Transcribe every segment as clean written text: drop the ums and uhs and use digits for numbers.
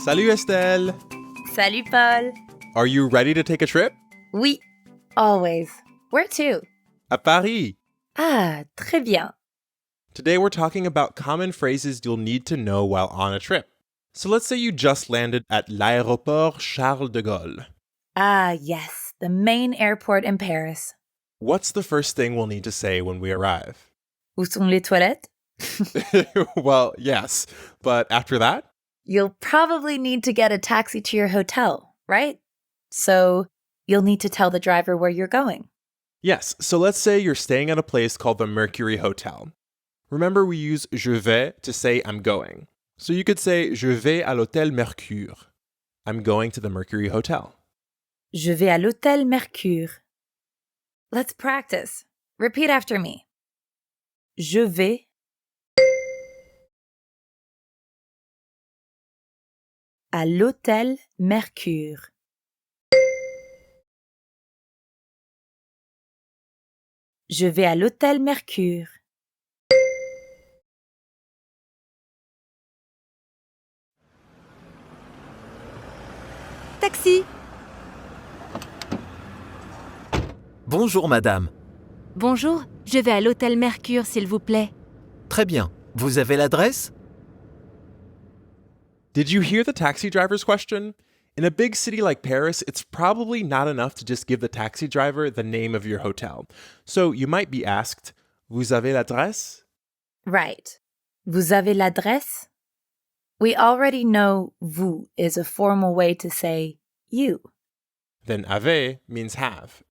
Salut Estelle! Salut, Paul. Are you ready to take a trip? Oui, always. Where to? À Paris! Ah, très bien. Today we're talking about common phrases you'll need to know while on a trip. So let's say you just landed at l'aéroport Charles de Gaulle. Ah, yes, the main airport in Paris. What's the first thing we'll need to say when we arrive? Où sont les toilettes? Well, yes, but after that? You'll probably need to get a taxi to your hotel, right? So you'll need to tell the driver where you're going. Yes, so let's say you're staying at a place called the Mercury Hotel. Remember, we use je vais to say I'm going. So you could say je vais à l'hôtel Mercure. I'm going to the Mercury Hotel. Je vais à l'hôtel Mercure. Let's practice. Repeat after me. Je vais à l'hôtel Mercure. Je vais à l'hôtel Mercure. Taxi. Bonjour madame. Bonjour, je vais à l'hôtel Mercure, s'il vous plaît. Très bien. Vous avez l'adresse? Did you hear the taxi driver's question? In a big city like Paris, it's probably not enough to just give the taxi driver the name of your hotel. So you might be asked, Vous avez l'adresse? Right. Vous avez l'adresse? We already know vous is a formal way to say you. Then avez means have.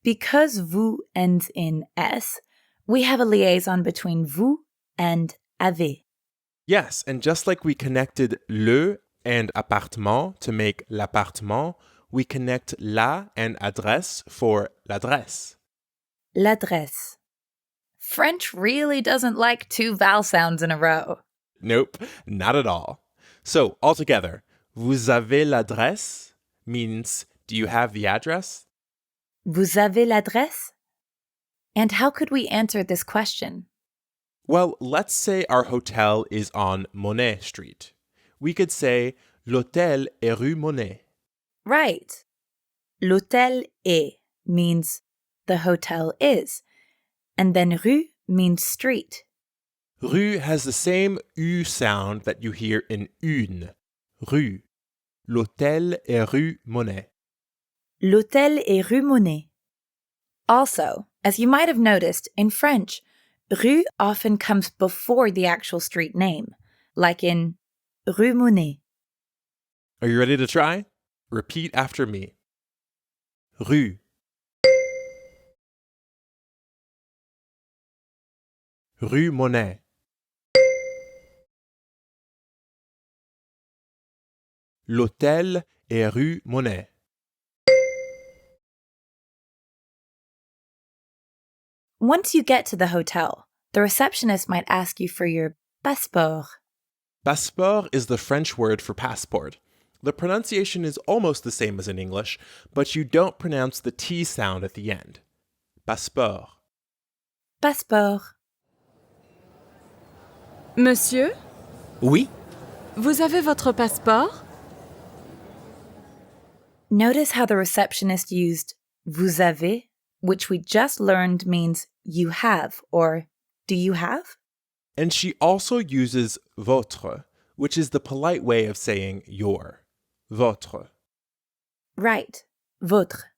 Because vous ends in S, we have a liaison between vous and avez. Yes, and just like we connected le and appartement to make l'appartement, we connect la and adresse for l'adresse. L'adresse. French really doesn't like two vowel sounds in a row. Nope, not at all. So, altogether, vous avez l'adresse means, do you have the address? Vous avez l'adresse? And how could we answer this question? Well, let's say our hotel is on Monet Street. We could say, l'hôtel est rue Monet. Right. L'hôtel est means the hotel is. And then rue means street. Rue has the same U sound that you hear in une. Rue. L'hôtel est rue Monet. L'hôtel est rue Monet. Also, as you might have noticed, in French, rue often comes before the actual street name, like in Rue Monet. Are you ready to try? Repeat after me. Rue. Rue Monet. L'hôtel est rue Monet. Once you get to the hotel, the receptionist might ask you for your passeport. Passeport is the French word for passport. The pronunciation is almost the same as in English, but you don't pronounce the T sound at the end. Passeport. Passeport. Monsieur, Oui. vous avez votre passeport? Notice how the receptionist used vous avez, which we just learned means you have or do you have? And she also uses votre, which is the polite way of saying your. Votre. Right, votre.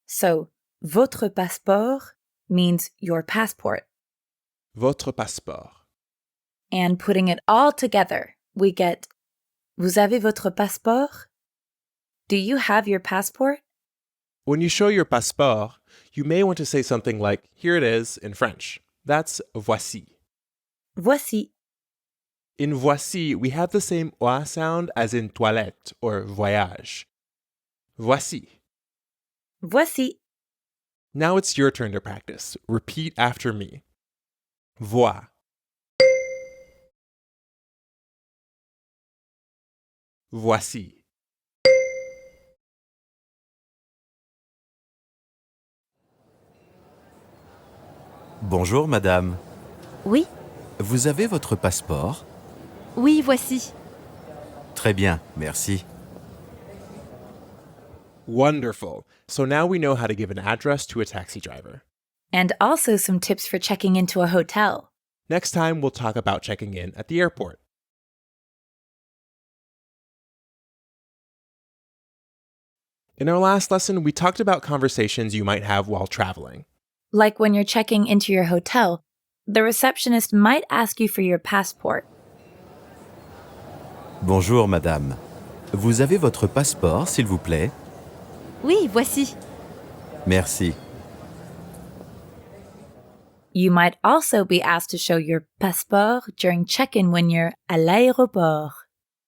So, votre passeport means your passport. Votre passeport. And putting it all together, we get vous avez votre passeport? Do you have your passport? When you show your passeport, you may want to say something like, here it is in French. That's voici. Voici. In voici, we have the same oa sound as in toilette or voyage. Voici. Voici. Now it's your turn to practice. Repeat after me. Vois. Voici. Bonjour madame. Oui, Vous avez votre passeport? oui, voici. Très bien, merci. Wonderful. So now we know how to give an address to a taxi driver. And also some tips for checking into a hotel. Next time, we'll talk about checking in at the airport. In our last lesson, we talked about conversations you might have while traveling. Like when you're checking into your hotel, the receptionist might ask you for your passport. Bonjour, madame. Vous avez votre passeport, s'il vous plaît? Oui, voici. Merci. You might also be asked to show your passeport during check-in when you're à l'aéroport.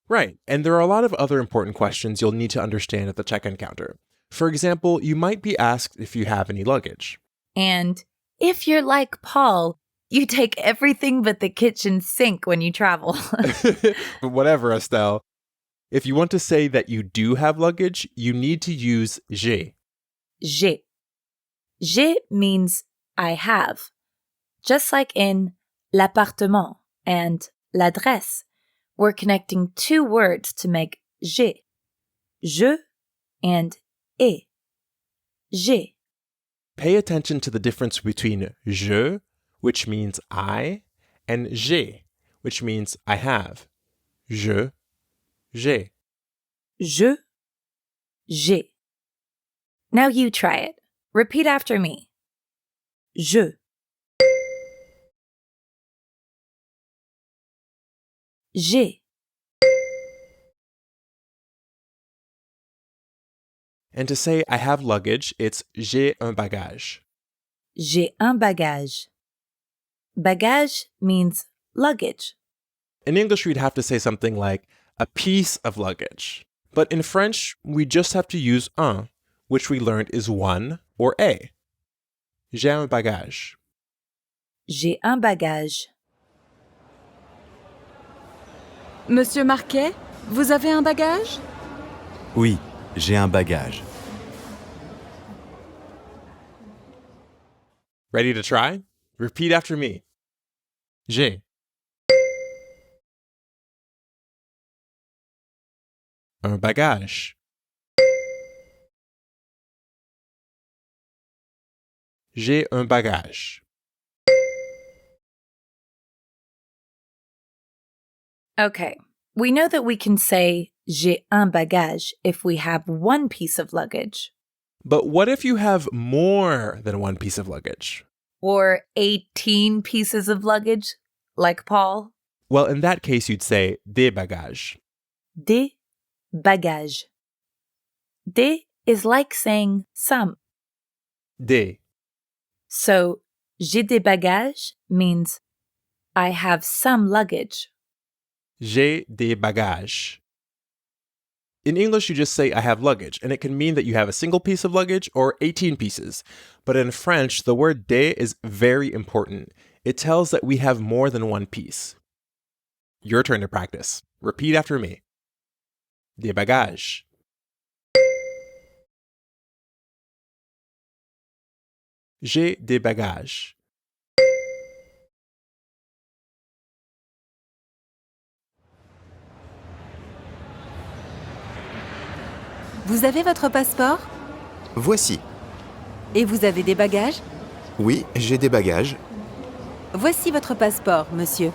Right, and there are a lot of other important questions you'll need to understand at the check-in counter. For example, you might be asked if you have any luggage. And if you're like Paul, you take everything but the kitchen sink when you travel. But whatever, Estelle. If you want to say that you do have luggage, you need to use j'ai. J'ai. J'ai means I have. Just like in l'appartement and l'adresse, we're connecting two words to make j'ai. Je and et. J'ai. Pay attention to the difference between je, which means I, and j'ai, which means I have. Je, j'ai. Je, j'ai. Now you try it. Repeat after me. Je. J'ai. And to say I have luggage, it's j'ai un bagage. J'ai un bagage. Bagage means luggage. In English, we'd have to say something like a piece of luggage. But in French, we just have to use un, which we learned is one or a. J'ai un bagage. J'ai un bagage. Monsieur Marquet, vous avez un bagage? Oui, j'ai un bagage. Ready to try? Repeat after me. J'ai. Un bagage. J'ai un bagage. Okay, we know that we can say j'ai un bagage if we have one piece of luggage. But what if you have more than one piece of luggage? Or 18 pieces of luggage, like Paul. Well, in that case, you'd say des bagages. Des bagages. Des is like saying some. Des. So, j'ai des bagages means I have some luggage. J'ai des bagages. In English, you just say I have luggage, and it can mean that you have a single piece of luggage or 18 pieces. But in French, the word des is very important. It tells that we have more than one piece. Your turn to practice. Repeat after me. Des bagages. J'ai des bagages. Vous avez votre passeport? Voici. Et vous avez des bagages? Oui, j'ai des bagages. Voici votre passeport, monsieur.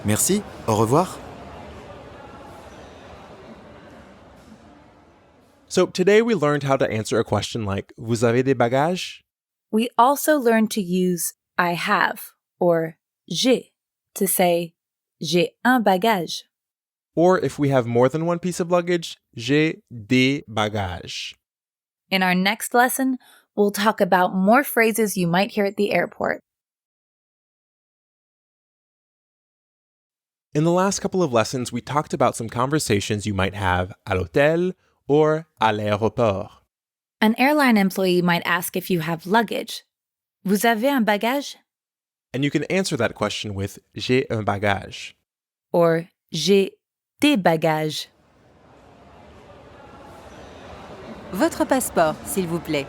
Merci, au revoir. So today we learned how to answer a question like, Vous avez des bagages? We also learned to use I have or j'ai to say j'ai un bagage. Or if we have more than one piece of luggage, j'ai des bagages. In our next lesson, we'll talk about more phrases you might hear at the airport. In the last couple of lessons, we talked about some conversations you might have à l'hôtel or à l'aéroport. An airline employee might ask if you have luggage. Vous avez un bagage? And you can answer that question with j'ai un bagage. Or j'ai des bagages. Votre passeport, s'il vous plaît.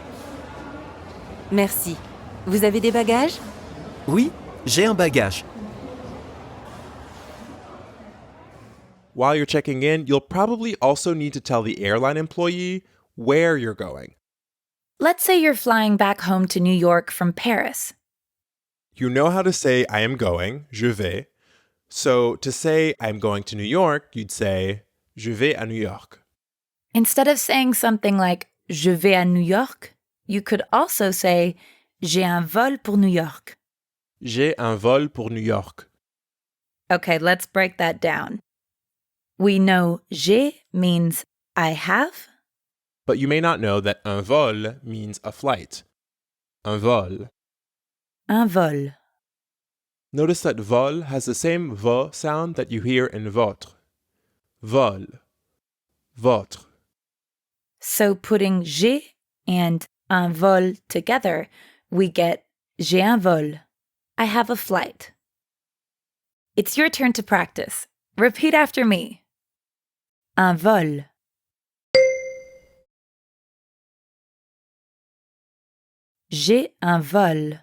Merci. Vous avez des bagages? Oui, j'ai un bagage. while you're checking in, you'll probably also need to tell the airline employee where you're going. Let's say you're flying back home to New York from Paris. You know how to say I am going, je vais. So to say I'm going to New York, you'd say je vais à New York. Instead of saying something like je vais à New York, you could also say j'ai un vol pour New York. J'ai un vol pour New York. Okay, let's break that down. We know j'ai means I have. But you may not know that un vol means a flight. Un vol. Un vol. Notice that vol has the same v sound that you hear in votre. Vol. Votre. So putting j'ai and un vol together, we get j'ai un vol. I have a flight. It's your turn to practice. Repeat after me. Un vol. J'ai un vol.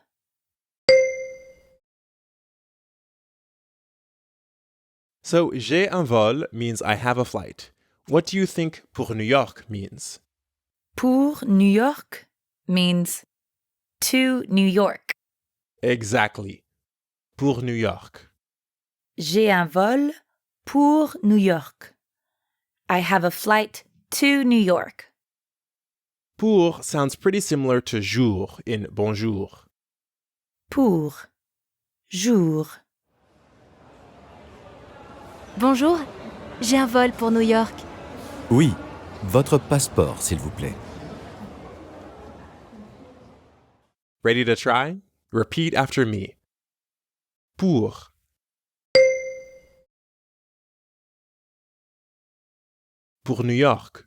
So, j'ai un vol means I have a flight. What do you think pour New York means? Pour New York means to New York. Exactly. Pour New York. J'ai un vol pour New York. I have a flight to New York. Pour sounds pretty similar to jour in bonjour. Pour. Jour. Bonjour, j'ai un vol pour New York. Oui, votre passeport, s'il vous plaît. Ready to try? Repeat after me. Pour. Pour New York.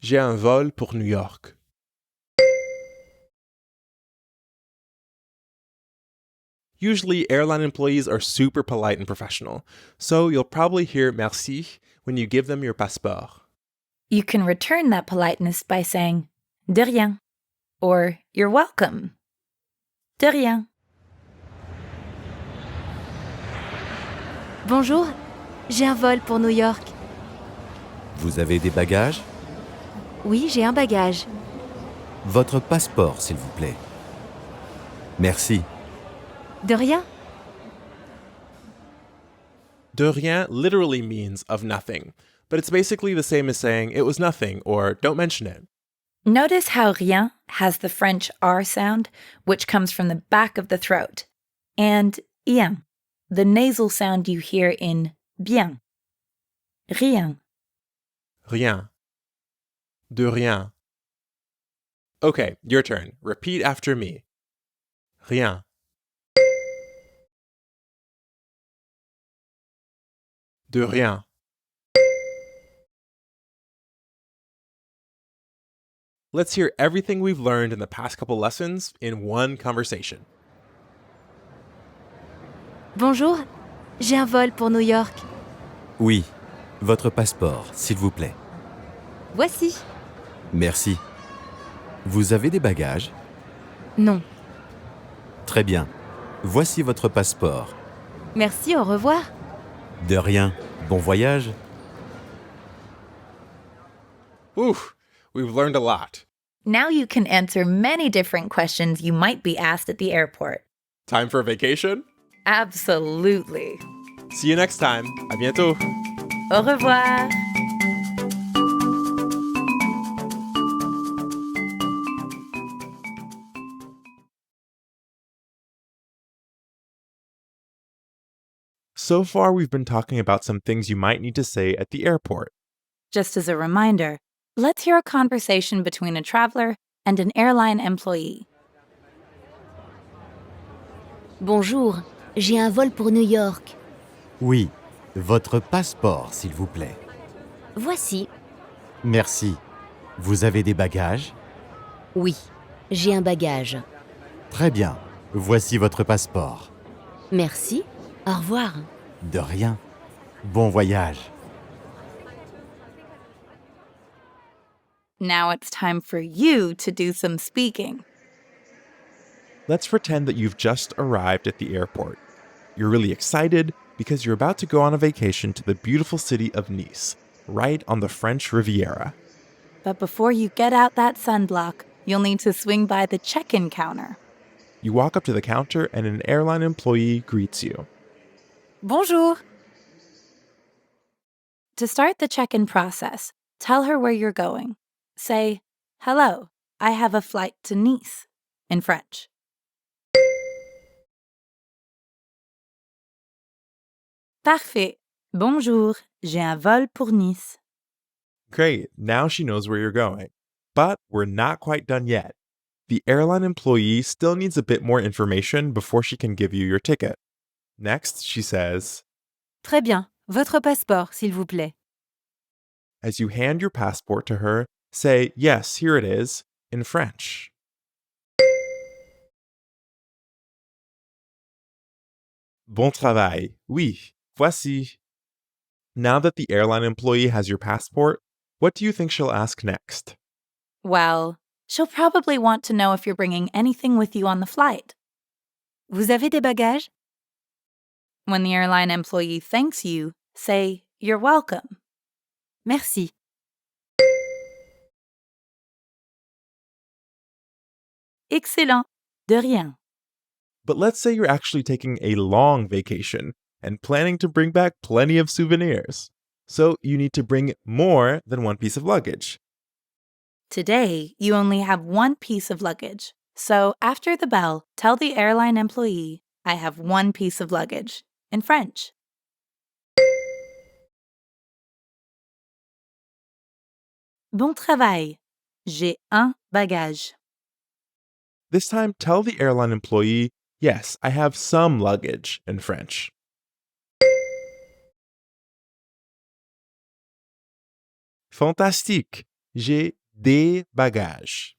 J'ai un vol pour New York. Usually, airline employees are super polite and professional, so you'll probably hear merci when you give them your passeport. You can return that politeness by saying de rien or you're welcome. De rien. Bonjour, j'ai un vol pour New York. Vous avez des bagages? Oui, j'ai un bagage. Votre passeport, s'il vous plaît. Merci. De rien. De rien literally means of nothing, but it's basically the same as saying it was nothing or don't mention it. Notice how rien has the French R sound, which comes from the back of the throat, and ien, the nasal sound you hear in bien. Rien. Rien. De rien. Okay, your turn. Repeat after me. Rien. De rien. Let's hear everything we've learned in the past couple lessons in one conversation. Bonjour, j'ai un vol pour New York. Oui, votre passeport, s'il vous plaît. Voici. Merci. Vous avez des bagages? Non. Très bien. Voici votre passeport. Merci, au revoir. De rien. Bon voyage. Oof, we've learned a lot. Now you can answer many different questions you might be asked at the airport. Time for a vacation? Absolutely. See you next time. À bientôt. Au revoir. So far, we've been talking about some things you might need to say at the airport. Just as a reminder, let's hear a conversation between a traveler and an airline employee. Bonjour, j'ai un vol pour New York. Oui, votre passeport, s'il vous plaît. Voici. Merci. Vous avez des bagages? Oui, j'ai un bagage. Très bien. Voici votre passeport. Merci. Au revoir. De rien. Bon voyage. Now it's time for you to do some speaking. Let's pretend that you've just arrived at the airport. You're really excited because you're about to go on a vacation to the beautiful city of Nice, right on the French Riviera. But before you get out that sunblock, you'll need to swing by the check-in counter. You walk up to the counter and an airline employee greets you. Bonjour. To start the check-in process, tell her where you're going. Say, "Hello, I have a flight to Nice," in French. Parfait. Bonjour, j'ai un vol pour Nice. Great, now she knows where you're going. But we're not quite done yet. The airline employee still needs a bit more information before she can give you your ticket. Next, she says, Très bien. Votre passeport, s'il vous plaît. as you hand your passport to her, say, "Yes, here it is," in French. Bon travail. Oui, voici. Now that the airline employee has your passport, what do you think she'll ask next? Well, she'll probably want to know if you're bringing anything with you on the flight. Vous avez des bagages? When the airline employee thanks you, say, "You're welcome." Merci. Excellent. De rien. But let's say you're actually taking a long vacation and planning to bring back plenty of souvenirs. So you need to bring more than one piece of luggage. Today, you only have one piece of luggage. So after the bell, tell the airline employee, "I have one piece of luggage," in French. Bon travail. J'ai un bagage. This time, tell the airline employee, "Yes, I have some luggage," in French. Fantastique. J'ai des bagages.